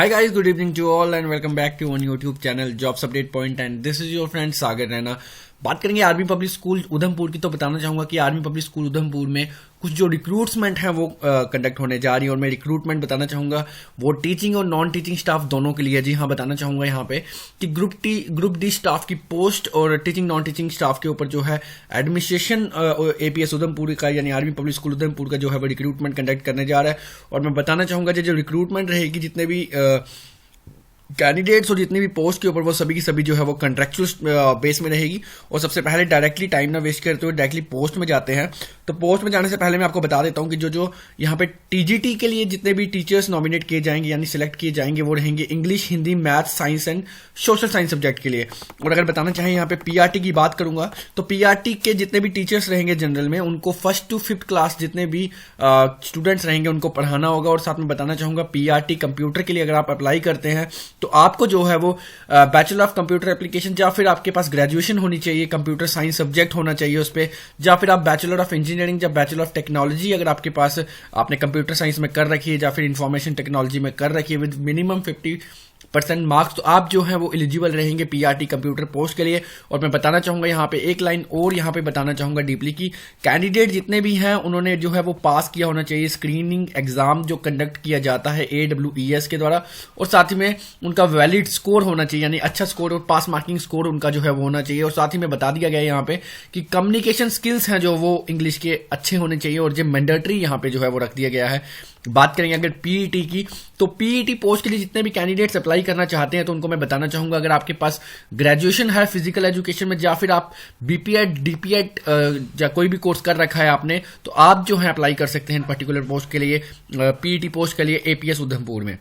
Hi guys, good evening to all and welcome back to on YouTube channel Jobs Update Point and this is your friend सागर रैना। बात करेंगे army public school Udhampur की। तो बताना चाहूंगा कि army public school Udhampur में कुछ जो रिक्रूटमेंट है वो कंडक्ट होने जा रही है और मैं रिक्रूटमेंट बताना चाहूंगा वो टीचिंग और नॉन टीचिंग स्टाफ दोनों के लिए। जी हाँ, बताना चाहूंगा यहाँ पे कि ग्रुप डी स्टाफ की पोस्ट और टीचिंग नॉन टीचिंग स्टाफ के ऊपर जो है एडमिनिस्ट्रेशन एपीएस उधमपुर का यानी आर्मी पब्लिक स्कूल उधमपुर का जो है वो रिक्रूटमेंट कंडक्ट करने जा रहा है। और मैं बताना चाहूंगा जो रिक्रूटमेंट रहेगी, जितने भी कैंडिडेट्स और जितनी भी पोस्ट के ऊपर वो सभी की सभी जो है वो कॉन्ट्रेक्चुअल बेस में रहेगी। और सबसे पहले डायरेक्टली टाइम ना वेस्ट करते हुए डायरेक्टली पोस्ट में जाते हैं। तो पोस्ट में जाने से पहले मैं आपको बता देता हूं कि जो यहाँ पे टीजीटी के लिए जितने भी टीचर्स नॉमिनेट किए जाएंगे यानी सिलेक्ट किए जाएंगे वो रहेंगे English, Hindi, math, science and social science subject के लिए। और अगर बताना चाहें यहाँ पे पीआरटी की बात करूंगा तो पीआरटी के जितने भी टीचर्स रहेंगे जनरल में उनको 1st to 5th क्लास जितने भी स्टूडेंट्स रहेंगे उनको पढ़ाना होगा। और साथ में बताना चाहूंगा पीआरटी कंप्यूटर के लिए अगर आप अप्लाई करते हैं तो आपको जो है वो बैचलर ऑफ कंप्यूटर एप्लीकेशन या फिर आपके पास ग्रेजुएशन होनी चाहिए, कंप्यूटर साइंस सब्जेक्ट होना चाहिए उस पे, या फिर आप बैचलर ऑफ इंजीनियरिंग या बैचलर ऑफ टेक्नोलॉजी अगर आपके पास आपने कंप्यूटर साइंस में कर रखी है या फिर इंफॉर्मेशन टेक्नोलॉजी में कर रखी है विद मिनिमम 50% मार्क्स, तो आप जो है वो एलिजिबल रहेंगे पीआरटी कंप्यूटर पोस्ट के लिए। और मैं बताना चाहूंगा यहाँ पे एक लाइन और यहाँ पे बताना चाहूंगा डीपली कि कैंडिडेट जितने भी हैं उन्होंने जो है वो पास किया होना चाहिए स्क्रीनिंग एग्जाम जो कंडक्ट किया जाता है AWES के द्वारा। और साथ ही में उनका वैलिड स्कोर होना चाहिए यानी अच्छा स्कोर और पास मार्किंग स्कोर उनका जो है वो होना चाहिए। और साथ ही में बता दिया गया है यहाँ पे कि कम्युनिकेशन स्किल्स हैं जो वो इंग्लिश के अच्छे होने चाहिए और जो मैंडेटरी यहाँ पे जो है वो रख दिया गया है। बात करेंगे अगर पीईटी की तो पीईटी पोस्ट के लिए जितने भी कैंडिडेट्स अप्लाई करना चाहते हैं तो उनको मैं बताना चाहूंगा अगर आपके पास ग्रेजुएशन है फिजिकल एजुकेशन में या फिर आप बीपीएड डीपीएड या कोई भी कोर्स कर रखा है आपने तो आप जो है अप्लाई कर सकते हैं पर्टिकुलर पोस्ट के लिए, पीईटी पोस्ट के लिए एपीएस उधमपुर में।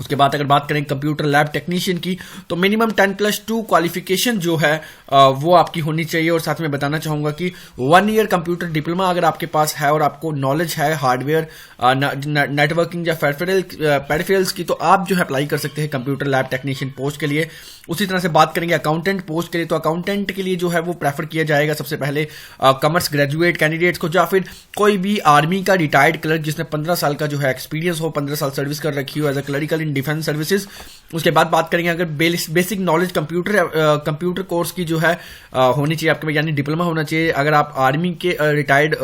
उसके बाद अगर बात करें कंप्यूटर लैब टेक्नीशियन की तो मिनिमम 10+2 क्वालिफिकेशन जो है वो आपकी होनी चाहिए। और साथ में बताना चाहूंगा कि 1 ईयर कंप्यूटर डिप्लोमा अगर आपके पास है और आपको नॉलेज है हार्डवेयर नेटवर्किंग या पेरिफेरल्स की तो आप जो है अप्लाई कर सकते हैं कंप्यूटर लैब टेक्नीशियन पोस्ट के लिए। उसी तरह से बात करेंगे अकाउंटेंट पोस्ट के लिए तो अकाउंटेंट के लिए जो है वो प्रेफर किया जाएगा सबसे पहले कॉमर्स ग्रेजुएट कैंडिडेट्स को या फिर कोई भी आर्मी का रिटायर्ड क्लर्क जिसने 15 साल का जो है एक्सपीरियंस हो, 15 साल सर्विस कर रखी हो as a clerical in defence services. उसके बाद बात करेंगे अगर बेसिक नॉलेज कंप्यूटर कोर्स की जो है होनी चाहिए आपके यानी डिप्लोमा होना चाहिए। अगर आप आर्मी के रिटायर्ड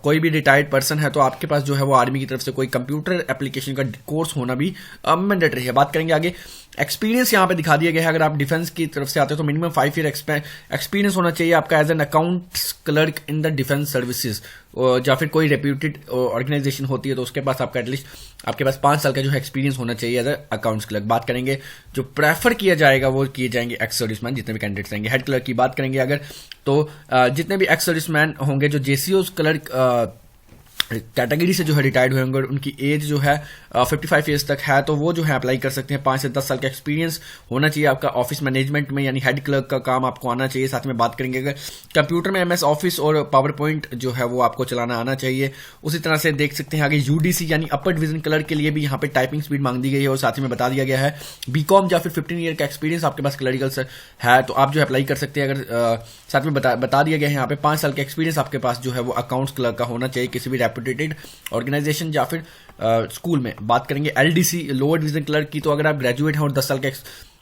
कोई भी रिटायर्ड पर्सन है तो आपके पास जो है वो आर्मी की तरफ से कोई कंप्यूटर एप्लीकेशन का कोर्स होना भी मैंडेटरी है। बात करेंगे आगे एक्सपीरियंस यहाँ पे दिखा दिया गया है। अगर आप डिफेंस की तरफ से आते हो तो मिनिमम 5 ईयर एक्सपीरियंस होना चाहिए आपका as an accounts clerk in the defence services या फिर कोई रेप्यूटेड ऑर्गेनाइजेशन होती है तो उसके पास आपका एटलीस्ट आपके पास 5 साल का जो है एक्सपीरियंस होना चाहिए एज अकाउंट्स क्लर्क। बात करेंगे जो प्रेफर किया जाएगा वो किए जाएंगे एक्स सर्विसमैन जितने भी कैंडिडेट्स रहेंगे। हेड क्लर्क की बात करेंगे अगर तो जितने भी एक्स सर्विसमैन होंगे जो जेसीओ क्लर्क कैटेगरी से जो है रिटायर्ड हुए होंगे और उनकी एज जो है 55 ईयर्स तक है तो वो जो है अप्लाई कर सकते हैं। 5 से 10 साल का एक्सपीरियंस होना चाहिए आपका ऑफिस मैनेजमेंट में यानी हेड क्लर्क का काम आपको आना चाहिए। साथ में बात करेंगे अगर कंप्यूटर में एमएस ऑफिस और पावर पॉइंट जो है वो आपको चलाना आना चाहिए। उसी तरह से देख सकते हैं आगे यूडीसी यानी अपर डिवीजन क्लर्क के लिए भी यहाँ पे टाइपिंग स्पीड मांग दी गई है। और साथ में बता दिया गया है बीकॉम या फिर 15 ईयर का एक्सपीरियंस आपके पास क्लरिकल है तो आप जो है अप्लाई कर सकते हैं। अगर साथ में बता दिया गया है यहाँ पे 5 साल का एक्सपीरियंस आपके पास जो है वो अकाउंट्स क्लर्क का होना चाहिए किसी भी रेप्यूटेड ऑर्गेनाइजेशन या फिर स्कूल में। बात करेंगे एलडीसी लोअर डिवीजन क्लर्क की तो अगर आप ग्रेजुएट हैं और 10 साल का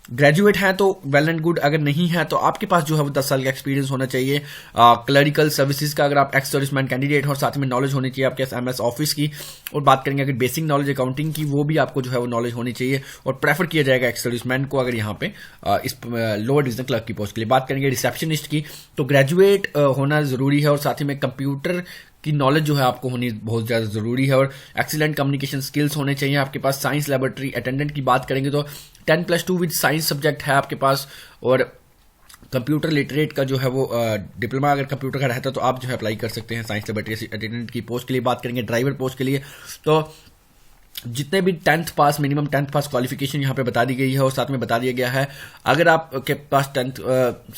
ग्रेजुएट हैं तो वेल एंड गुड, अगर नहीं है तो आपके पास जो है वो 10 साल का एक्सपीरियंस होना चाहिए क्लरिकल सर्विसेज का अगर आप एक्स सर्विसमैन कैंडिडेट हैं और साथ में नॉलेज होनी चाहिए आपके एमएस ऑफिस की। और बात करेंगे अगर बेसिक नॉलेज अकाउंटिंग की वो भी आपको जो है वो नॉलेज होनी चाहिए और प्रेफर किया जाएगा एक्स सर्विसमैन को अगर यहाँ पे इस लोअर डिवीजन क्लर्क की पोस्ट के लिए। बात करेंगे रिसेप्शनिस्ट की तो ग्रेजुएट होना जरूरी है और साथ ही में कंप्यूटर की नॉलेज जो है आपको होनी बहुत ज्यादा जरूरी है और एक्सीलेंट कम्युनिकेशन स्किल्स होने चाहिए आपके पास। साइंस लेबोरेटरी अटेंडेंट की बात करेंगे तो 10+2 विद साइंस सब्जेक्ट है आपके पास। और कंप्यूटर लिटरेट का जो है वो डिप्लोमा अगर कंप्यूटर का रहता है तो आप जो है अप्लाई कर सकते हैं साइंस लेबोरेटरी अटेंडेंट की पोस्ट के लिए। बात करेंगे ड्राइवर पोस्ट के लिए तो जितने भी 10th पास मिनिमम 10th पास क्वालिफिकेशन यहाँ पे बता दी गई है। और साथ में बता दिया गया है अगर आपके पास 10th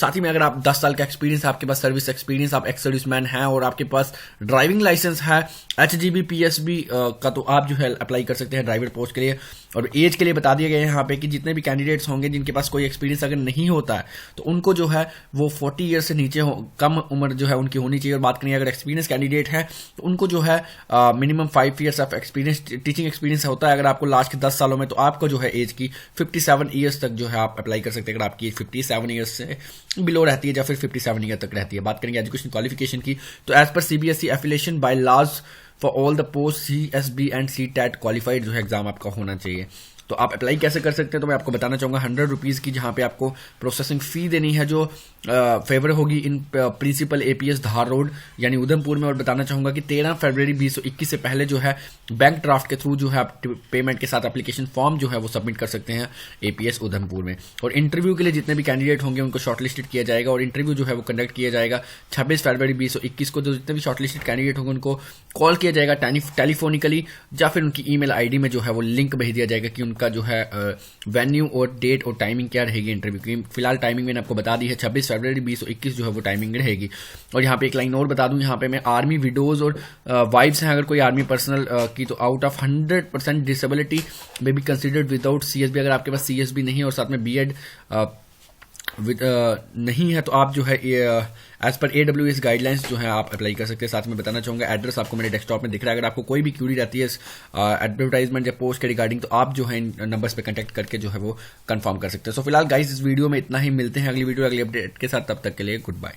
साथ ही में अगर आप 10 साल का एक्सपीरियंस आपके पास सर्विस एक्सपीरियंस आप एक्स सर्विसमैन हैं और आपके पास ड्राइविंग लाइसेंस है HGB PSB का तो आप जो है अप्लाई कर सकते हैं ड्राइवर पोस्ट के लिए। और एज के लिए बता दिया गया है यहाँ पे कि जितने भी कैंडिडेट्स होंगे जिनके पास कोई एक्सपीरियंस अगर नहीं होता है तो उनको जो है वो 40 ईयर से नीचे कम उम्र जो है उनकी होनी चाहिए। और बात करें अगर एक्सपीरियंस कैंडिडेट है तो उनको जो है minimum 5 years of experience teaching experience experience होता है अगर आपको लास्ट के 10 सालों में, तो आपको जो है एज की 57 ईयर्स तक जो है आप अप्लाई कर सकते हैं अगर आपकी 57 ईयर्स से बिलो रहती है या फिर 57 ईयर तक रहती है। बात करेंगे एजुकेशन क्वालिफिकेशन की, तो as per CBSE affiliation bylaws for all the post CSB and CTET qualified जो है एग्जाम आपका होना चाहिए। तो आप अप्लाई कैसे कर सकते हैं, तो मैं आपको बताना चाहूंगा 100 रुपीज़ की जहां पे आपको प्रोसेसिंग फी देनी है जो फेवर होगी in principle APS Dhar road यानी उधमपुर में। और बताना चाहूंगा कि 13 फरवरी 2021 से पहले जो है बैंक ड्राफ्ट के थ्रू जो है आप पेमेंट के साथ एप्लीकेशन फॉर्म जो है वो सबमिट कर सकते हैं एपीएस उधमपुर में। और इंटरव्यू के लिए जितने भी कैंडिडेट होंगे उनको शॉर्टलिस्टेड किया जाएगा और इंटरव्यू जो है वो कंडक्ट किया जाएगा 26 फरवरी 2021 को। जो जितने भी शॉर्टलिस्टेड कैंडिडेट होंगे उनको कॉल किया जाएगा टेलीफोनिकली या फिर उनकी ईमेल आईडी में जो है वो लिंक भेज दिया जाएगा कि उनका जो है वेन्यू और डेट और टाइमिंग क्या रहेगी इंटरव्यू की। फिलहाल टाइमिंग मैंने आपको बता दी है 26 फरवरी 2021 जो है वो टाइमिंग रहेगी। और यहाँ पे एक लाइन और बता दूं, यहाँ पे मैं आर्मी विडोज और वाइफ्स हैं अगर कोई आर्मी पर्सनल की, तो आउट ऑफ 100% डिसेबिलिटी में बी कंसिडर्ड विदाउट सीएसबी। अगर आपके पास सीएसबी नहीं है और साथ में बीएड नहीं है तो आप जो है एज पर AWS गाइडलाइंस जो है आप अप्लाई कर सकते हैं। साथ में बताना चाहूंगा एड्रेस आपको मेरे डेस्कटॉप में दिख रहा है। अगर आपको कोई भी क्यूरी रहती है एडवर्टाइजमेंट या पोस्ट के रिगार्डिंग, तो आप जो है इन नंबर्स पे कांटेक्ट करके जो है वो कंफर्म कर सकते हैं। सो फिलहाल गाइस इस वीडियो में इतना ही, मिलते हैं अगली वीडियो अगली अपडेट के साथ, तब तक के लिए गुड बाय।